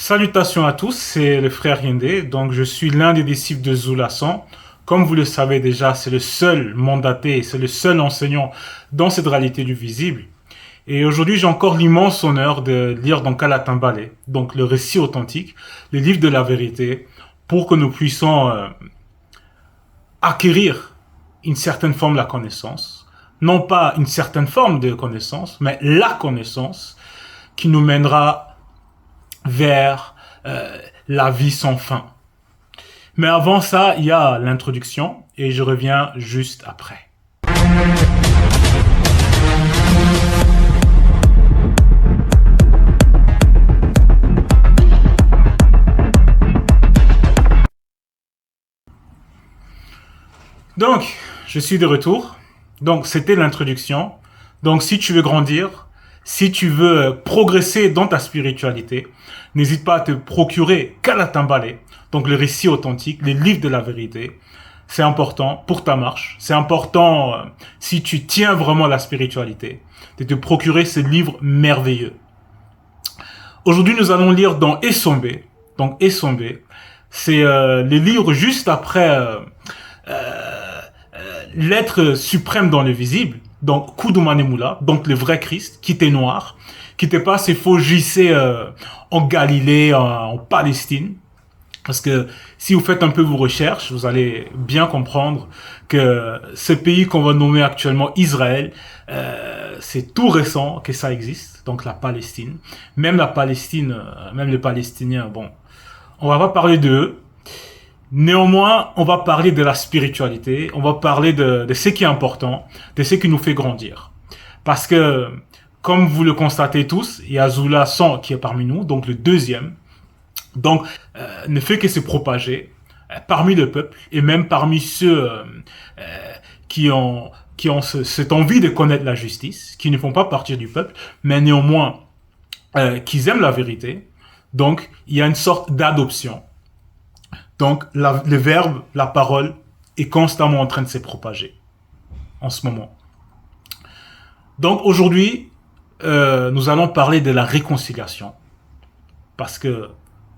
Salutations à tous, c'est le frère Yende. Donc, je suis l'un des disciples de Zulasan. Comme vous le savez déjà, c'est le seul mandaté, c'est le seul enseignant dans cette réalité du visible. Et aujourd'hui, j'ai encore l'immense honneur de lire dans Kalatambale, donc le récit authentique, le livre de la vérité, pour que nous puissions acquérir une certaine forme de la connaissance. Non pas une certaine forme de connaissance, mais la connaissance qui nous mènera vers la vie sans fin. Mais avant ça, il y a l'introduction et je reviens juste après. Donc, je suis de retour. Donc, c'était l'introduction. Donc, si tu veux grandir, si tu veux progresser dans ta spiritualité, n'hésite pas à te procurer Kalatambale, donc le récit authentique, les livres de la vérité. C'est important pour ta marche. C'est important si tu tiens vraiment à la spiritualité, de te procurer ce livre merveilleux. Aujourd'hui, nous allons lire dans Essombe. Donc, Essombe, c'est les livres juste après l'être suprême dans le visible. Donc, Kudumanemula, donc le vrai Christ, qui était noir, qui n'était pas s'effaugisser en Galilée, en Palestine. Parce que si vous faites un peu vos recherches, vous allez bien comprendre que ce pays qu'on va nommer actuellement Israël, c'est tout récent que ça existe, donc la Palestine. Même la Palestine, même les Palestiniens, bon, on va pas parler d'eux. Néanmoins, on va parler de la spiritualité, on va parler de ce qui est important, de ce qui nous fait grandir. Parce que, comme vous le constatez tous, il y a Zulasan qui est parmi nous, donc le deuxième, donc ne fait que se propager parmi le peuple et même parmi ceux qui ont cette envie de connaître la justice, qui ne font pas partie du peuple, mais néanmoins qui aiment la vérité. Donc, il y a une sorte d'adoption. Donc, le verbe, la parole, est constamment en train de se propager en ce moment. Donc, aujourd'hui, nous allons parler de la réconciliation. Parce que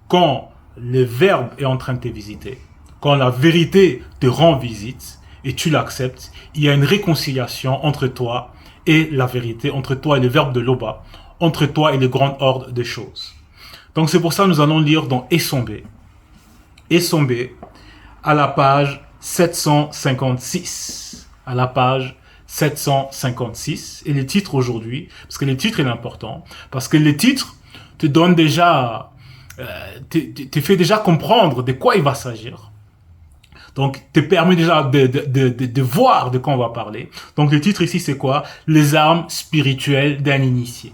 quand le verbe est en train de te visiter, quand la vérité te rend visite et tu l'acceptes, il y a une réconciliation entre toi et la vérité, entre toi et le verbe de Loba, entre toi et le grand ordre des choses. Donc, c'est pour ça que nous allons lire dans Essombe. Essombe à la page 756. À la page 756. Et le titre aujourd'hui, parce que le titre est important, parce que le titre te donne déjà, te fait déjà comprendre de quoi il va s'agir. Donc, te permet déjà de voir de quoi on va parler. Donc, le titre ici, c'est quoi? Les armes spirituelles d'un initié.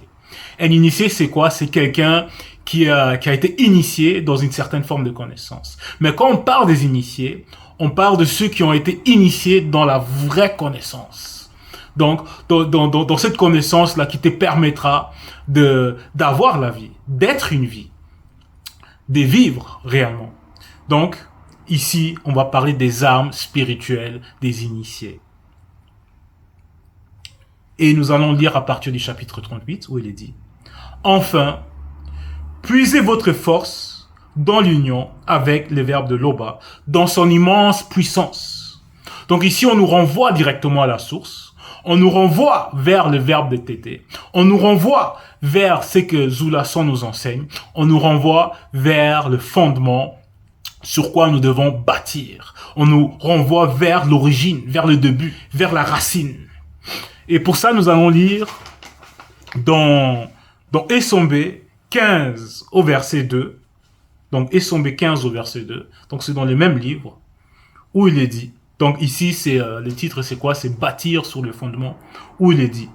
Un initié, c'est quoi? C'est quelqu'un qui a été initié dans une certaine forme de connaissance. Mais quand on parle des initiés, on parle de ceux qui ont été initiés dans la vraie connaissance. Donc, dans cette connaissance-là qui te permettra d'avoir la vie, d'être une vie, de vivre réellement. Donc, ici, on va parler des armes spirituelles des initiés. Et nous allons lire à partir du chapitre 38, où il est dit « Enfin, puisez votre force dans l'union avec le verbe de Loba, dans son immense puissance. » Donc ici, on nous renvoie directement à la source. On nous renvoie vers le verbe de Tété. On nous renvoie vers ce que Zulasan nous enseigne. On nous renvoie vers le fondement sur quoi nous devons bâtir. On nous renvoie vers l'origine, vers le début, vers la racine. Et pour ça, nous allons lire dans Essombe 15 au verset 2. Donc, Essombe 15 au verset 2. Donc, c'est dans le même livre où il est dit. Donc, ici, c'est le titre, c'est quoi? C'est bâtir sur le fondement. Où il est dit.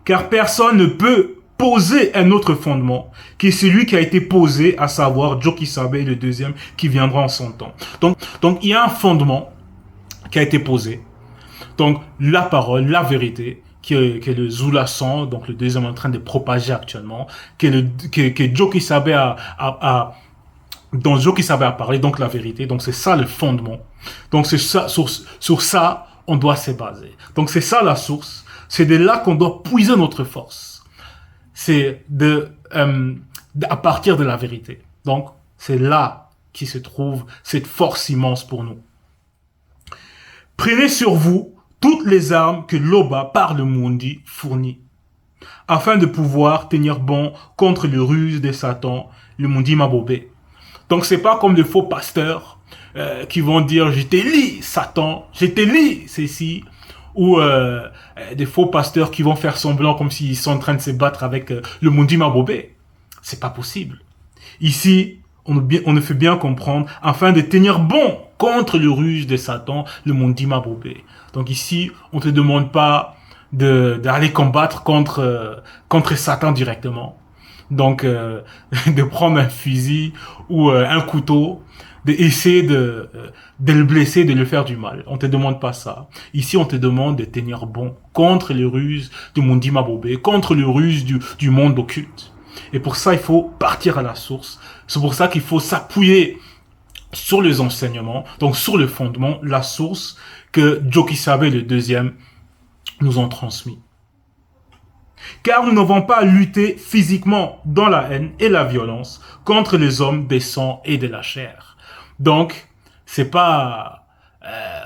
Car personne ne peut poser un autre fondement qui est celui qui a été posé, à savoir Jokisabe, le deuxième, qui viendra en son temps. Donc, il y a un fondement qui a été posé. Donc, la parole, la vérité, qui est le Zulasan, donc le deuxième en train de propager actuellement, que Jokisabe dont Jokisabe a parlé, donc la vérité. Donc, c'est ça le fondement. Donc, c'est ça, sur ça, on doit se baser. Donc, c'est ça la source. C'est de là qu'on doit puiser notre force. C'est de à partir de la vérité. Donc, c'est là qui se trouve cette force immense pour nous. Prenez sur vous toutes les armes que l'Oba par le Mundi fournit, afin de pouvoir tenir bon contre les ruses de Satan, le Mundi Mabobé. Donc c'est pas comme des faux pasteurs qui vont dire je t'élis Satan, je t'élis ceci, ou des faux pasteurs qui vont faire semblant comme s'ils sont en train de se battre avec le Mundi Mabobé. C'est pas possible. Ici, on nous fait bien comprendre afin de tenir bon contre le ruse de Satan, le Mundi Mabobé. Donc ici, on te demande pas d'aller combattre contre Satan directement. Donc, de prendre un fusil ou un couteau, d'essayer de le blesser, de le faire du mal. On te demande pas ça. Ici, on te demande de tenir bon contre les ruses du Mundi Mabobé, contre les ruses du monde occulte. Et pour ça, il faut partir à la source. C'est pour ça qu'il faut s'appuyer sur les enseignements, donc sur le fondement, la source que Jokisabe le deuxième nous ont transmis. Car nous n'avons pas lutté physiquement dans la haine et la violence contre les hommes des sangs et de la chair. Donc, c'est pas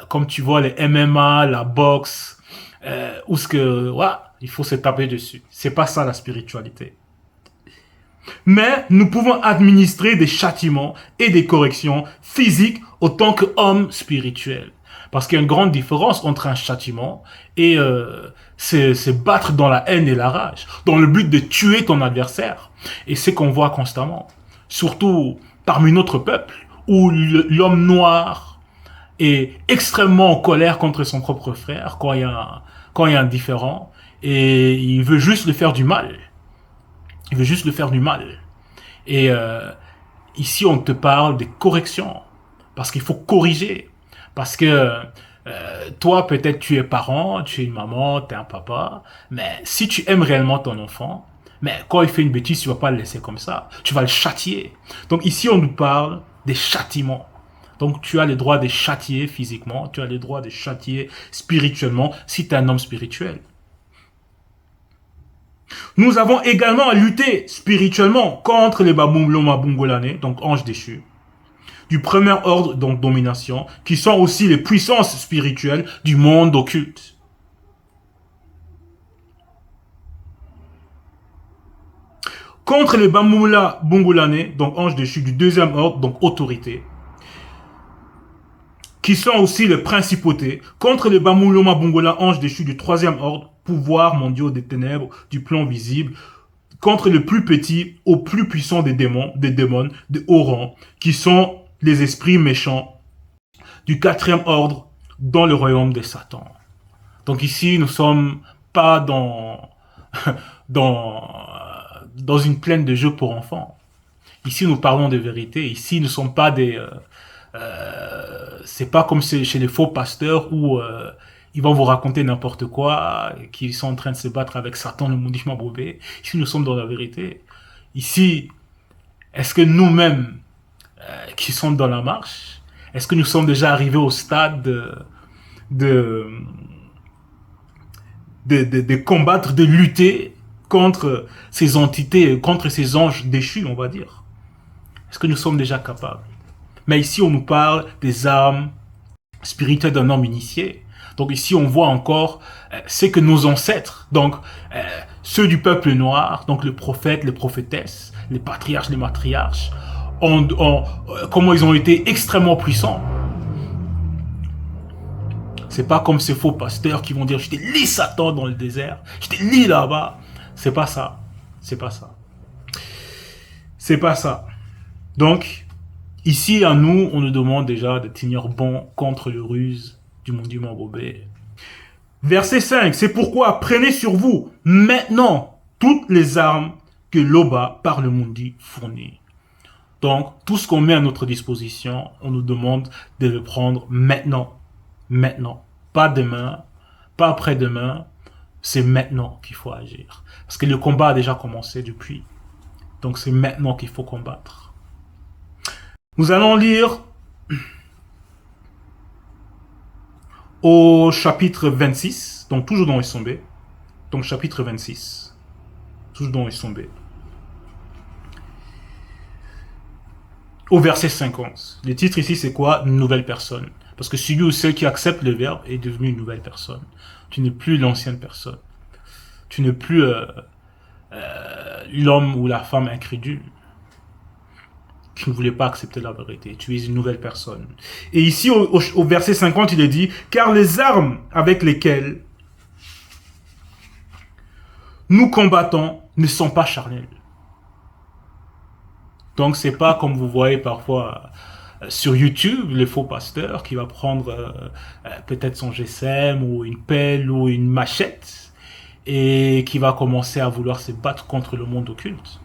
comme tu vois les MMA, la boxe, où ce que il faut se taper dessus. C'est pas ça la spiritualité. Mais nous pouvons administrer des châtiments et des corrections physiques autant qu'hommes spirituels. Parce qu'il y a une grande différence entre un châtiment et se battre dans la haine et la rage, dans le but de tuer ton adversaire. Et c'est qu'on voit constamment, surtout parmi notre peuple, où l'homme noir est extrêmement en colère contre son propre frère quand il y a un différend, et il veut juste le faire du mal. Il veut juste le faire du mal. Et ici, on te parle des corrections. Parce qu'il faut corriger. Parce que toi, peut-être tu es parent, tu es une maman, tu es un papa. Mais si tu aimes réellement ton enfant, mais quand il fait une bêtise, tu vas pas le laisser comme ça. Tu vas le châtier. Donc ici, on nous parle des châtiments. Donc tu as le droit de châtier physiquement, tu as le droit de châtier spirituellement si tu es un homme spirituel. Nous avons également à lutter spirituellement contre les Babumloma Bungolane, donc anges déchus, du premier ordre, donc domination, qui sont aussi les puissances spirituelles du monde occulte. Contre les Bamula Bungolane, donc anges déchus du deuxième ordre, donc autorité, qui sont aussi les principautés, contre les Bamuloma Bungola, anges déchus du troisième ordre, pouvoirs mondiaux des ténèbres, du plan visible, contre le plus petit au plus puissant des démons, de haut rang, qui sont les esprits méchants du quatrième ordre dans le royaume de Satan. Donc ici, nous sommes pas dans une plaine de jeux pour enfants. Ici, nous parlons de vérité. Ici, nous ne sommes pas c'est pas comme chez les faux pasteurs où ils vont vous raconter n'importe quoi, qu'ils sont en train de se battre avec Satan, le Mundi Mabobé. Ici, nous sommes dans la vérité. Ici, est-ce que nous-mêmes, qui sommes dans la marche, est-ce que nous sommes déjà arrivés au stade de combattre, de lutter contre ces entités, contre ces anges déchus, on va dire? Est-ce que nous sommes déjà capables? Mais ici, on nous parle des armes spirituelles d'un homme initié. Donc ici, on voit encore ce que nos ancêtres, donc ceux du peuple noir, donc les prophètes, les prophétesses, les patriarches, les matriarches, comment ils ont été extrêmement puissants. C'est pas comme ces faux pasteurs qui vont dire « Je t'ai lis Satan dans le désert, je t'ai lis là-bas ». C'est pas ça. C'est pas ça. C'est pas ça. Donc, ici, à nous, on nous demande déjà de tenir bon contre le ruse du Mundi Mabobé. Verset 5, c'est pourquoi prenez sur vous maintenant toutes les armes que l'Oba par le Mundi fournit. Donc, tout ce qu'on met à notre disposition, on nous demande de le prendre maintenant. Maintenant. Pas demain, pas après-demain. C'est maintenant qu'il faut agir. Parce que le combat a déjà commencé depuis. Donc, c'est maintenant qu'il faut combattre. Nous allons lire au chapitre 26, donc toujours dans Essombé. Donc chapitre 26, toujours dans Essombé. au verset 50. Le titre ici, c'est quoi? Une nouvelle personne. Parce que celui ou celle qui accepte le verbe est devenu une nouvelle personne. Tu n'es plus l'ancienne personne. Tu n'es plus l'homme ou la femme incrédule qui ne voulait pas accepter la vérité. Tu es une nouvelle personne. Et ici, au verset 50, il est dit, « Car les armes avec lesquelles nous combattons ne sont pas charnelles. » Donc, c'est pas comme vous voyez parfois sur YouTube, le faux pasteur qui va prendre peut-être son GSM ou une pelle ou une machette et qui va commencer à vouloir se battre contre le monde occulte.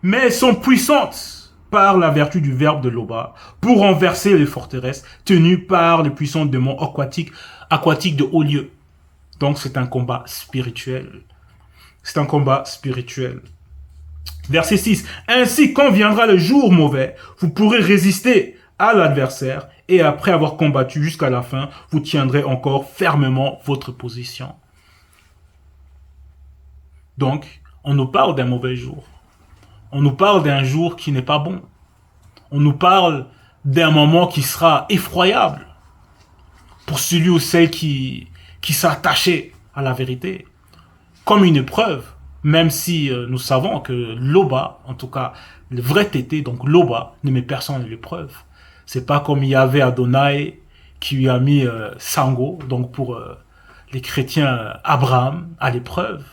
Mais elles sont puissantes par la vertu du verbe de Loba pour renverser les forteresses tenues par les puissants démons aquatiques de haut lieu. Donc c'est un combat spirituel. C'est un combat spirituel. Verset 6. Ainsi, quand viendra le jour mauvais, vous pourrez résister à l'adversaire et après avoir combattu jusqu'à la fin, vous tiendrez encore fermement votre position. Donc, on nous parle d'un mauvais jour. On nous parle d'un jour qui n'est pas bon. On nous parle d'un moment qui sera effroyable pour celui ou celle qui sera attaché à la vérité. Comme une épreuve, même si nous savons que Loba, en tout cas le vrai tété, donc Loba, ne met personne à l'épreuve. C'est pas comme il y avait Adonai qui lui a mis Sango, donc pour les chrétiens Abraham, à l'épreuve.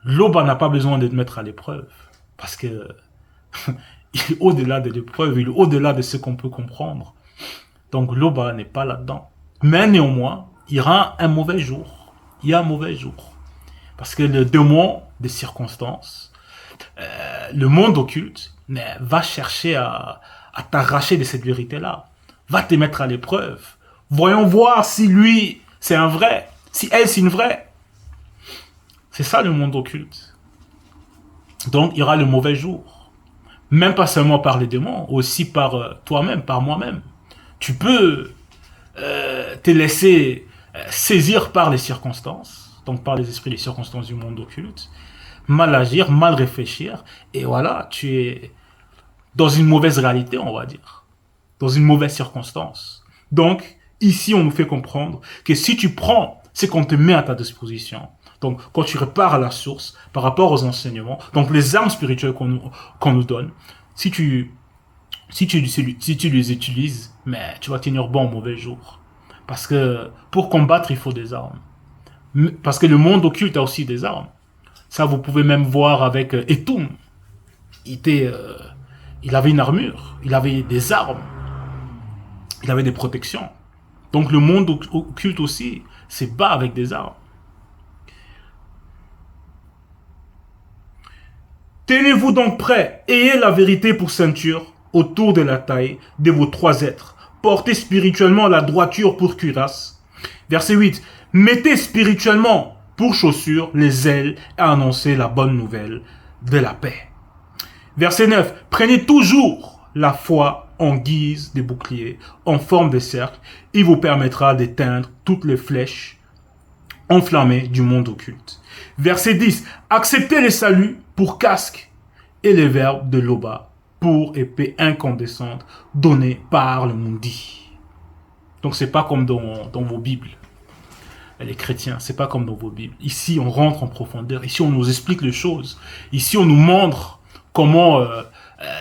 Loba n'a pas besoin de te mettre à l'épreuve, parce que il est au-delà de l'épreuve, il est au-delà de ce qu'on peut comprendre. Donc Loba n'est pas là-dedans. Mais néanmoins, il y aura un mauvais jour. Il y a un mauvais jour. Parce que le démon des circonstances, le monde occulte, va chercher à t'arracher de cette vérité-là. Va te mettre à l'épreuve. Voyons voir si lui, c'est un vrai. Si elle, c'est une vraie. C'est ça le monde occulte. Donc, il y aura le mauvais jour. Même pas seulement par les démons, aussi par toi-même, par moi-même. Tu peux te laisser saisir par les circonstances, donc par les esprits, les circonstances du monde occulte, mal agir, mal réfléchir, et voilà, tu es dans une mauvaise réalité, on va dire, dans une mauvaise circonstance. Donc, ici, on nous fait comprendre que si tu prends ce qu'on te met à ta disposition, donc quand tu repars à la source par rapport aux enseignements, donc les armes spirituelles qu'on nous donne, si tu les utilises, mais tu vas tenir bon au mauvais jour. Parce que pour combattre, il faut des armes. Parce que le monde occulte a aussi des armes. Ça, vous pouvez même voir avec Etum. Il avait une armure, il avait des armes, il avait des protections. Donc le monde occulte aussi se bat avec des armes. Tenez-vous donc prêts, ayez la vérité pour ceinture autour de la taille de vos trois êtres. Portez spirituellement la droiture pour cuirasse. Verset 8. Mettez spirituellement pour chaussures les ailes et annoncez la bonne nouvelle de la paix. Verset 9. Prenez toujours la foi en guise de bouclier, en forme de cercle. Il vous permettra d'éteindre toutes les flèches enflammées du monde occulte. Verset 10. Acceptez le salut pour casque et les verbes de Loba pour épée incandescente donnée par le Mundi. Donc c'est pas comme dans vos Bibles. Les chrétiens, c'est pas comme dans vos Bibles. Ici, on rentre en profondeur. Ici, on nous explique les choses. Ici, on nous montre comment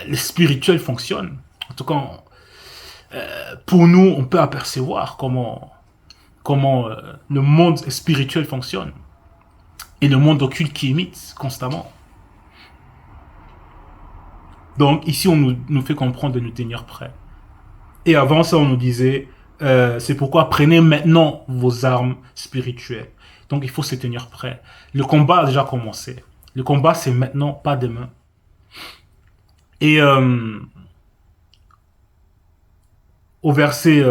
le spirituel fonctionne. En tout cas, pour nous, on peut apercevoir comment le monde spirituel fonctionne. Et le monde occulte qui imite constamment. Donc ici, on nous fait comprendre de nous tenir prêts. Et avant ça, on nous disait, c'est pourquoi prenez maintenant vos armes spirituelles. Donc il faut se tenir prêt. Le combat a déjà commencé. Le combat, c'est maintenant, pas demain. Et au verset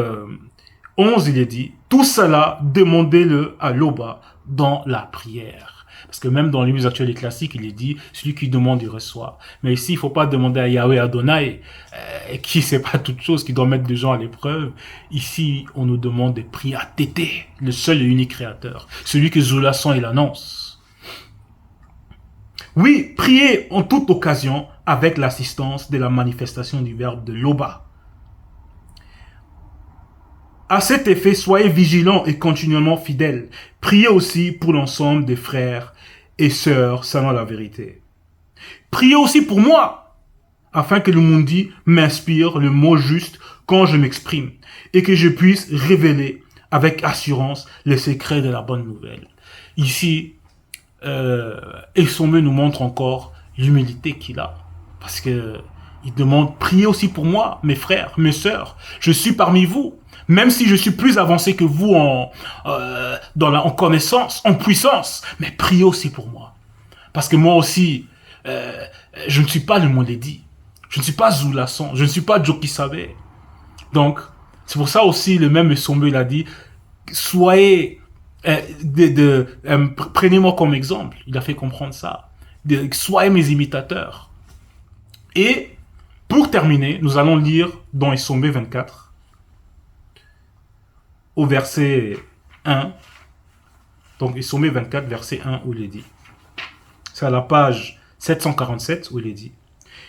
11, il est dit, tout cela, demandez-le à Loba dans la prière. Parce que même dans l'Église actuelle et classique, il est dit, celui qui demande, il reçoit. Mais ici, il ne faut pas demander à Yahweh Adonai, qui ne sait pas toute chose, qui doit mettre des gens à l'épreuve. Ici, on nous demande de prier à Tété, le seul et unique créateur. Celui que Zoulason, il annonce. Oui, priez en toute occasion avec l'assistance de la manifestation du verbe de Loba. À cet effet, soyez vigilants et continuellement fidèles. Priez aussi pour l'ensemble des frères et sœurs selon la vérité. Priez aussi pour moi, afin que le Mundi m'inspire le mot juste quand je m'exprime et que je puisse révéler avec assurance les secrets de la bonne nouvelle. Ici, Essomé nous montre encore l'humilité qu'il a, parce que il demande, priez aussi pour moi, mes frères, mes sœurs. Je suis parmi vous, même si je suis plus avancé que vous en connaissance, en puissance, mais priez aussi pour moi. Parce que moi aussi, je ne suis pas le Moledi. Je ne suis pas Zoulasson. Je ne suis pas Joe Kisabe. Donc, c'est pour ça aussi, le même Essomé l'a dit, soyez, prenez-moi comme exemple. Il a fait comprendre ça. Soyez mes imitateurs. Et, pour terminer, nous allons lire dans Essomé 24, au verset 1. Donc, Essomé 24, verset 1, où il est dit. C'est à la page 747 où il est dit.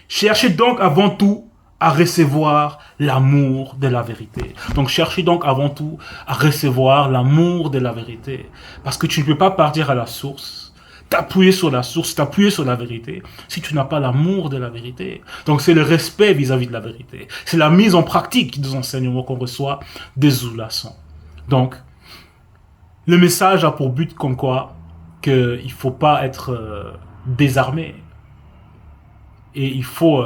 Cherchez donc avant tout à recevoir l'amour de la vérité. Donc, cherchez donc avant tout à recevoir l'amour de la vérité. Parce que tu ne peux pas partir à la source, t'appuyer sur la source, t'appuyer sur la vérité, si tu n'as pas l'amour de la vérité. Donc, c'est le respect vis-à-vis de la vérité. C'est la mise en pratique des enseignements qu'on reçoit des Zoulasson. Donc, le message a pour but comme quoi qu'il ne faut pas être désarmé. Et il faut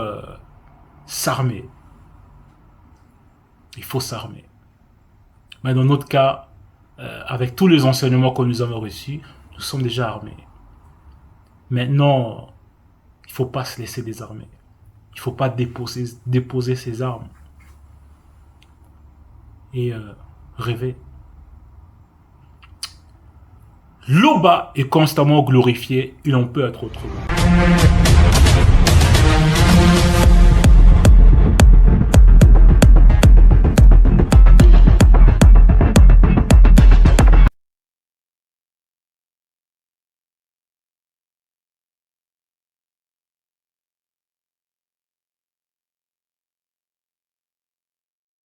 s'armer. Il faut s'armer. Mais dans notre cas, avec tous les enseignements que nous avons reçus, nous sommes déjà armés. Maintenant, il ne faut pas se laisser désarmer. Il ne faut pas déposer ses armes. Et rêver. Loba est constamment glorifié, il en peut être autrement.